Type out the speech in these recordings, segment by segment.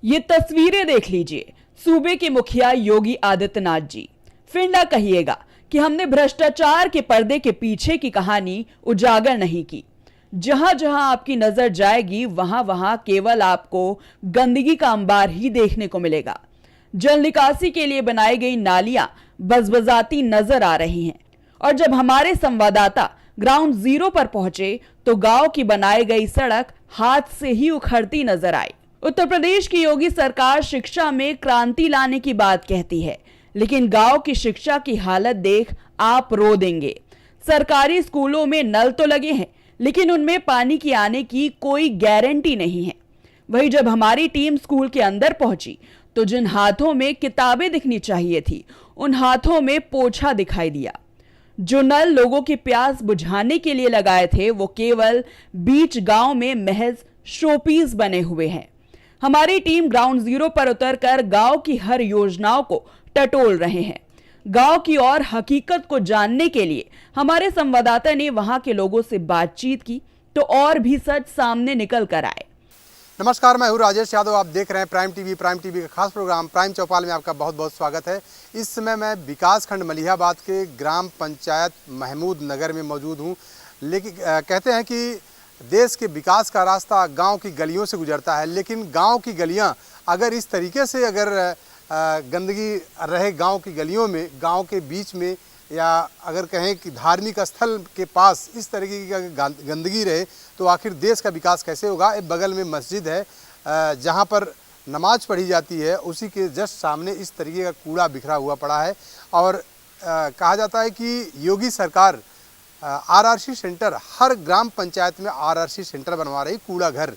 ये तस्वीरें देख लीजिए। सूबे के मुखिया योगी आदित्यनाथ जी। फिर ना कहिएगा कि हमने भ्रष्टाचार के पर्दे के पीछे की कहानी उजागर नहीं की। जहां जहां आपकी नजर जाएगी वहां वहां केवल आपको गंदगी का अंबार ही देखने को मिलेगा। जल निकासी के लिए बनाई गई नालियां बजबजाती नजर आ रही हैं। और जब हमारे संवाददाता ग्राउंड जीरो पर पहुंचे तो गांव की बनाई गई सड़क हाथ से ही उखड़ती नजर आई। उत्तर प्रदेश की योगी सरकार शिक्षा में क्रांति लाने की बात कहती है, लेकिन गांव की शिक्षा की हालत देख आप रो देंगे। सरकारी स्कूलों में नल तो लगे हैं, लेकिन उनमें पानी की आने की कोई गारंटी नहीं है। वहीं जब हमारी टीम स्कूल के अंदर पहुंची तो जिन हाथों में किताबें दिखनी चाहिए थी, उन हाथों में पोछा दिखाई दिया। जो नल लोगों की प्यास बुझाने के लिए लगाए थे वो केवल बीच गांव में महज शोपीस बने हुए हैं। हमारी टीम ग्राउंड जीरो पर उतरकर गांव की हर योजनाओं को टटोल रहे हैं। गांव की और हकीकत को जानने के लिए हमारे संवाददाता ने वहां के लोगों से बातचीत की तो और भी सच सामने निकल कर आए। नमस्कार, मैं हूँ राजेश यादव। आप देख रहे हैं प्राइम टीवी का खास प्रोग्राम प्राइम चौपाल में आपका बहुत बहुत स्वागत है। इस समय मैं विकासखंड मलिहाबाद के ग्राम पंचायत महमूद नगर में मौजूद हूँ। लेकिन कहते हैं कि देश के विकास का रास्ता गांव की गलियों से गुजरता है, लेकिन गांव की गलियां अगर इस तरीके से गंदगी रहे गांव की गलियों में, गांव के बीच में, या अगर कहें कि धार्मिक स्थल के पास इस तरीके की गंदगी रहे तो आखिर देश का विकास कैसे होगा। एक बगल में मस्जिद है जहां पर नमाज पढ़ी जाती है, उसी के जस्ट सामने इस तरीके का कूड़ा बिखरा हुआ पड़ा है। और कहा जाता है कि योगी सरकार आरआरसी सेंटर, हर ग्राम पंचायत में आरआरसी सेंटर बनवा रही, कूड़ा घर,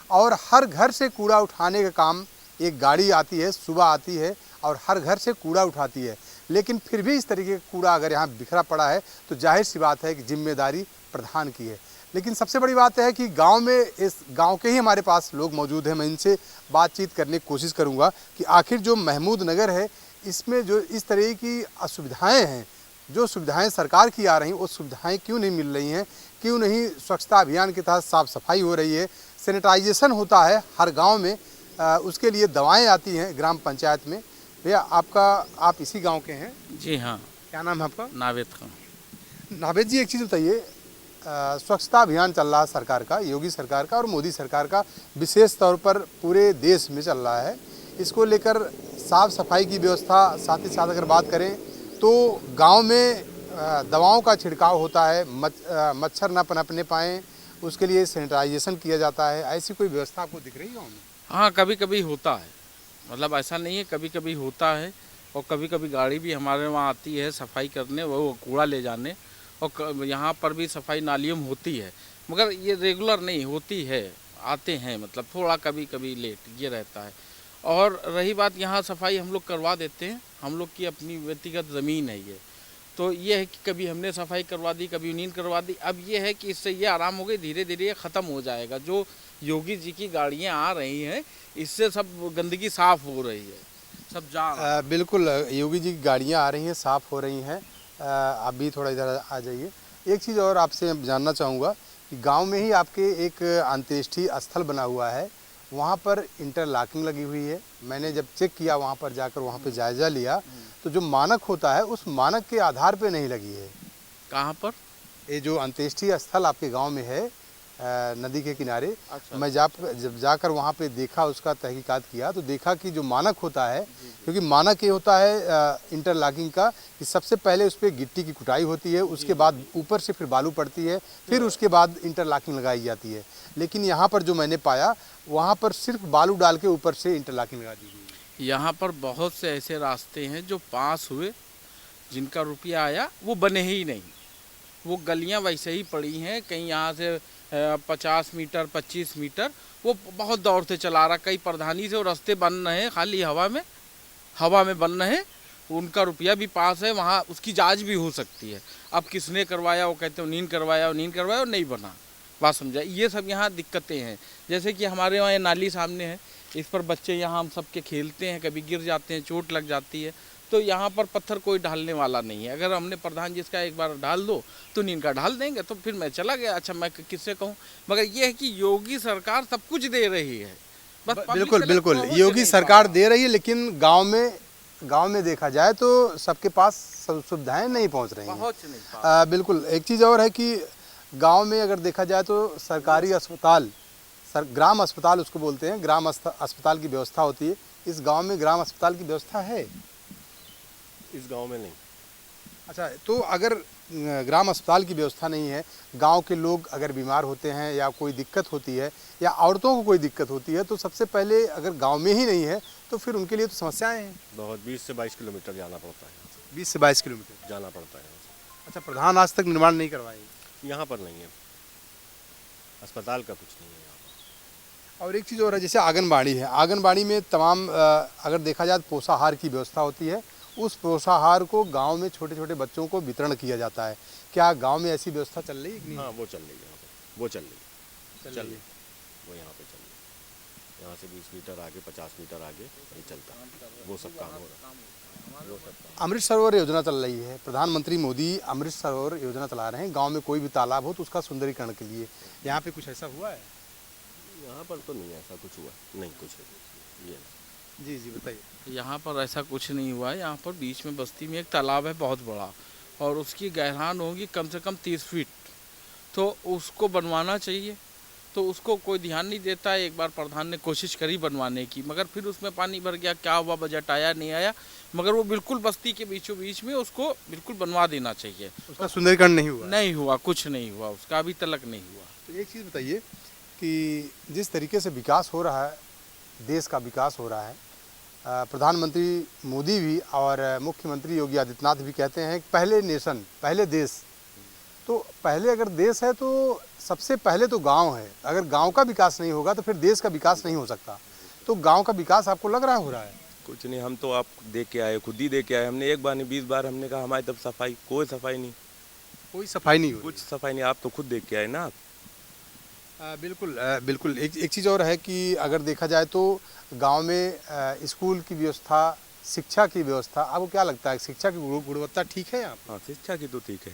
और हर घर से कूड़ा उठाने का काम एक गाड़ी आती है, सुबह आती है और हर घर से कूड़ा उठाती है। लेकिन फिर भी इस तरीके का कूड़ा अगर यहाँ बिखरा पड़ा है तो जाहिर सी बात है कि जिम्मेदारी प्रधान की है। लेकिन सबसे बड़ी बात है कि गांव में, इस गांव के ही हमारे पास लोग मौजूद हैं। मैं इनसे बातचीत करने की कोशिश करूंगा कि आखिर जो महमूद नगर है इसमें जो इस तरह की असुविधाएं हैं, जो सुविधाएं सरकार की आ रही वो सुविधाएं क्यों नहीं मिल रही हैं, क्यों नहीं स्वच्छता अभियान के तहत साफ़ सफाई हो रही है, सैनिटाइजेशन होता है हर गाँव में, उसके लिए दवाएँ आती हैं ग्राम पंचायत में। भैया आप इसी गांव के हैं? जी हाँ। क्या नाम है आपका? नावेद खान। नावेद जी, एक चीज़ बताइए, स्वच्छता अभियान चल रहा है सरकार का, योगी सरकार का और मोदी सरकार का, विशेष तौर पर पूरे देश में चल रहा है। इसको लेकर साफ़ सफाई की व्यवस्था, साथ ही साथ अगर बात करें तो गांव में दवाओं का छिड़काव होता है, मच्छर ना पनपने पाएँ उसके लिए सैनिटाइजेशन किया जाता है। ऐसी कोई व्यवस्था आपको दिख रही है गाँव में? हाँ, कभी कभी होता है, मतलब ऐसा नहीं है, कभी कभी होता है। और कभी कभी गाड़ी भी हमारे वहाँ आती है सफाई करने, वो कूड़ा ले जाने। और यहाँ पर भी सफाई नालियों में होती है, मगर ये रेगुलर नहीं होती है, आते हैं, मतलब थोड़ा कभी कभी लेट ये रहता है। और रही बात, यहाँ सफाई हम लोग करवा देते हैं, हम लोग की अपनी व्यक्तिगत ज़मीन है ये। तो ये है कि कभी हमने सफाई करवा दी, कभी नींद करवा दी। अब ये है कि इससे ये आराम हो गई, धीरे धीरे ये ख़त्म हो जाएगा। जो योगी जी की गाड़ियाँ आ रही हैं इससे सब गंदगी साफ़ हो रही है, सब जा बिल्कुल, योगी जी की गाड़ियाँ आ रही हैं, साफ़ हो रही हैं। आप भी थोड़ा इधर आ जाइए। एक चीज़ और आपसे जानना चाहूँगा कि गांव में ही आपके एक अंत्येष्टि स्थल बना हुआ है, वहाँ पर इंटरलॉकिंग लगी हुई है। मैंने जब चेक किया वहाँ पर जाकर, वहाँ पर जायज़ा लिया, तो जो मानक होता है उस मानक के आधार पे नहीं लगी है। कहाँ पर? ये जो अंत्येष्टि स्थल आपके गांव में है नदी के किनारे। अच्छा। मैं जब जाकर वहाँ पे देखा, उसका तहकीकात किया, तो देखा कि जो मानक होता है, क्योंकि मानक ये होता है इंटरलॉकिंग का कि सबसे पहले उस पर गिट्टी की कुटाई होती है, उसके बाद ऊपर से फिर बालू पड़ती है, फिर उसके बाद इंटरलॉकिंग लगाई जाती है। लेकिन यहाँ पर जो मैंने पाया, वहाँ पर सिर्फ बालू डाल के ऊपर से इंटरलॉकिंग लगा दी गई। यहाँ पर बहुत से ऐसे रास्ते हैं जो पास हुए, जिनका रुपया आया वो बने ही नहीं, वो गलियाँ वैसे ही पड़ी हैं। कहीं यहाँ से 50 मीटर 25 मीटर वो बहुत दौर से चला रहा, कई प्रधानी से वो रास्ते बन रहे हैं, खाली हवा में बन रहे हैं, उनका रुपया भी पास है, वहाँ उसकी जांच भी हो सकती है। अब किसने करवाया, वो कहते हैं नींद करवाया और नहीं बना, बात समझा। ये सब यहाँ दिक्कतें हैं। जैसे कि हमारे वहाँ ये नाली सामने है, इस पर बच्चे यहाँ हम सबके खेलते हैं, कभी गिर जाते हैं, चोट लग जाती है। तो यहाँ पर पत्थर कोई डालने वाला नहीं है। अगर हमने प्रधान जी इसका एक बार डाल दो तो नींद का डाल देंगे, तो फिर मैं चला गया। अच्छा, मैं किससे कहूँ? मगर ये है कि योगी सरकार सब कुछ दे रही है, बस public बिल्कुल तक बिल्कुल पहुंच योगी नहीं सरकार पा दे रही है, लेकिन गांव में देखा जाए तो सबके पास सब सुविधाएं नहीं पहुंच रही रहा, हैं। पहुंच नहीं पा बिल्कुल एक चीज़ और है कि गांव में अगर देखा जाए तो सरकारी अस्पताल, ग्राम अस्पताल उसको बोलते हैं, अस्पताल की व्यवस्था होती है। इस गांव में ग्राम अस्पताल की व्यवस्था है? इस गांव में नहीं। अच्छा, तो अगर ग्राम अस्पताल की व्यवस्था नहीं है, गांव के लोग अगर बीमार होते हैं या कोई दिक्कत होती है या औरतों को कोई दिक्कत होती है, तो सबसे पहले अगर गांव में ही नहीं है तो फिर उनके लिए तो समस्याएं हैं। बहुत 20 से 22 किलोमीटर जाना पड़ता है, 20 से 22 किलोमीटर जाना पड़ता है यहाँ से। अच्छा, प्रधान आज तक निर्माण नहीं करवाए? यहाँ पर नहीं है, अस्पताल का कुछ नहीं है यहाँ पर। और एक चीज़ और है, जैसे आंगनबाड़ी है, आंगनबाड़ी में तमाम अगर देखा जाए तो पोषाहार की व्यवस्था होती है। उस पोषाहार को गांव में छोटे छोटे बच्चों को वितरण किया जाता है। क्या गांव में ऐसी व्यवस्था चल रही है कि नहीं? हाँ, वो चल रही है यहाँ पर, वो चल रही है, चल रही है, वो यहाँ पे चल रही है। यहाँ से 20 मीटर आगे, 50 मीटर आगे नहीं चलता, वो सब काम हो रहा है, वो सब काम। अमृत सरोवर योजना चल रही है, प्रधानमंत्री मोदी अमृत सरोवर योजना चला रहे हैं। गांव में कोई भी तालाब हो तो उसका सुंदरीकरण के लिए, यहाँ पे कुछ ऐसा हुआ है? यहाँ पर तो नहीं ऐसा कुछ हुआ, नहीं कुछ ये नहीं। जी जी बताइए। यहाँ पर ऐसा कुछ नहीं हुआ है। यहाँ पर बीच में बस्ती में एक तालाब है बहुत बड़ा, और उसकी गहराई होगी कम से कम 30 फीट, तो उसको बनवाना चाहिए, तो उसको कोई ध्यान नहीं देता है। एक बार प्रधान ने कोशिश करी बनवाने की, मगर फिर उसमें पानी भर गया, क्या हुआ, बजट आया नहीं आया, मगर वो बिल्कुल बस्ती के बीचों बीच में उसको बिल्कुल बनवा देना चाहिए। उसका सुंदरीकरण नहीं हुआ? नहीं हुआ, कुछ नहीं हुआ, उसका अभी तक नहीं हुआ। तो एक चीज़ बताइए कि जिस तरीके से विकास हो रहा है, देश का विकास हो रहा है, प्रधानमंत्री मोदी भी और मुख्यमंत्री योगी आदित्यनाथ भी कहते हैं कि पहले नेशन, पहले देश। तो पहले अगर देश है तो सबसे पहले तो गांव है। अगर गांव का विकास नहीं होगा तो फिर देश का विकास नहीं हो सकता। तो गांव का विकास आपको लग रहा हो रहा है? कुछ नहीं, हम तो आप देख के आए, खुद ही देख के आए। हमने एक बार नहीं 20 बार हमने कहा हमारी तरफ सफाई, कोई सफाई नहीं, कोई सफाई नहीं हो कुछ सफाई नहीं। आप तो खुद देख के आए ना। बिल्कुल बिल्कुल। एक चीज़ और है कि अगर देखा जाए तो गांव में स्कूल की व्यवस्था, शिक्षा की व्यवस्था, आपको क्या लगता है शिक्षा की गुणवत्ता ठीक है यहाँ पर? हाँ, शिक्षा की तो ठीक है,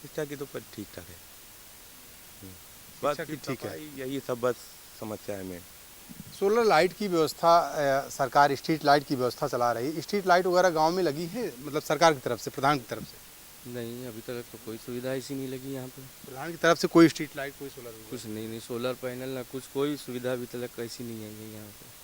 शिक्षा की तो पर ठीक ठाक है। शिक्षा की ठीक है। सफाई, यही सब बस समस्या है मेन। सोलर लाइट की व्यवस्था, सरकार स्ट्रीट लाइट की व्यवस्था चला रही है। स्ट्रीट लाइट वगैरह गांव में लगी है, मतलब सरकार की तरफ से, प्रधान की तरफ से? नहीं, अभी तक तो कोई सुविधा ऐसी नहीं लगी यहाँ पे। प्रधान की तरफ से कोई स्ट्रीट लाइट, कोई सोलर कुछ नहीं, सोलर पैनल ना कुछ, कोई सुविधा अभी तक ऐसी नहीं है यहाँ पे।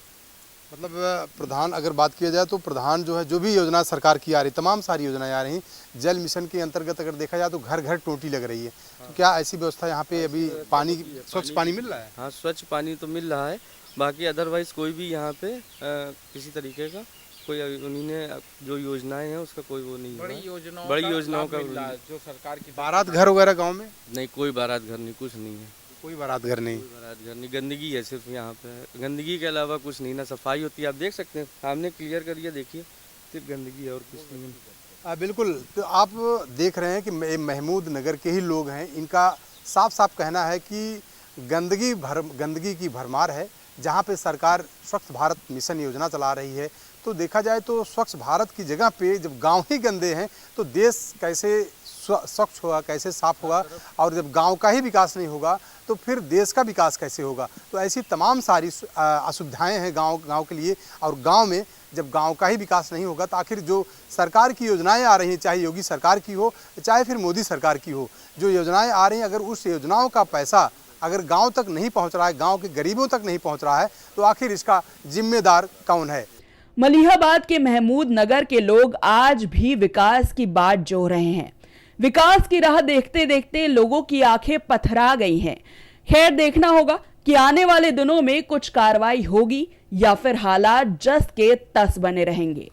मतलब प्रधान अगर बात किया जाए तो प्रधान जो है, जो भी योजना सरकार की आ रही, तमाम सारी योजनाएं आ रही, जल मिशन के अंतर्गत अगर देखा जाए तो घर घर टोटी लग रही है। तो क्या ऐसी व्यवस्था यहाँ पे अभी पानी, स्वच्छ पानी मिल रहा है? हाँ, स्वच्छ पानी तो मिल रहा है, बाकी अदरवाइज कोई भी यहाँ पे किसी तरीके का कोई उन्होंने जो योजनाएं हैं उसका कोई वो नहीं बड़ी है। योजनाओं बड़ी का योजनाओं लाभ का मिल रहा है, जो सरकार की बारात घर वगैरह गाँव में? नहीं, कोई बारात घर नहीं, कुछ नहीं है, कोई बारात घर नहीं। कोई बारात घर नहीं। गंदगी है सिर्फ यहाँ पे, गंदगी के अलावा कुछ नहीं, ना सफाई होती है। आप देख सकते हैं, सामने क्लियर करिए, देखिए, सिर्फ गंदगी है और कुछ नहीं है। बिल्कुल। तो आप देख रहे हैं कि महमूद नगर के ही लोग हैं, इनका साफ साफ कहना है कि गंदगी की भरमार है। जहाँ पे सरकार स्वच्छ भारत मिशन योजना चला रही है, तो देखा जाए तो स्वच्छ भारत की जगह पे जब गांव ही गंदे हैं तो देश कैसे स्वच्छ होगा, कैसे साफ होगा? और जब गांव का ही विकास नहीं होगा तो फिर देश का विकास कैसे होगा? तो ऐसी तमाम सारी असुविधाएं हैं गांव के लिए। और गांव में जब गांव का ही विकास नहीं होगा तो आखिर जो सरकार की योजनाएं आ रही हैं, चाहे योगी सरकार की हो चाहे फिर मोदी सरकार की हो, जो योजनाएं आ रही हैं, अगर उस योजनाओं का पैसा अगर गांव तक नहीं पहुंच रहा है, गांव के गरीबों तक नहीं पहुंच रहा है, तो आखिर इसका जिम्मेदार कौन है? मलिहाबाद के महमूद नगर के लोग आज भी विकास की बाट जो रहे हैं। विकास की राह देखते देखते लोगों की आंखें पथरा गई हैं। खैर, देखना होगा कि आने वाले दिनों में कुछ कार्रवाई होगी या फिर हालात जस के तस बने रहेंगे।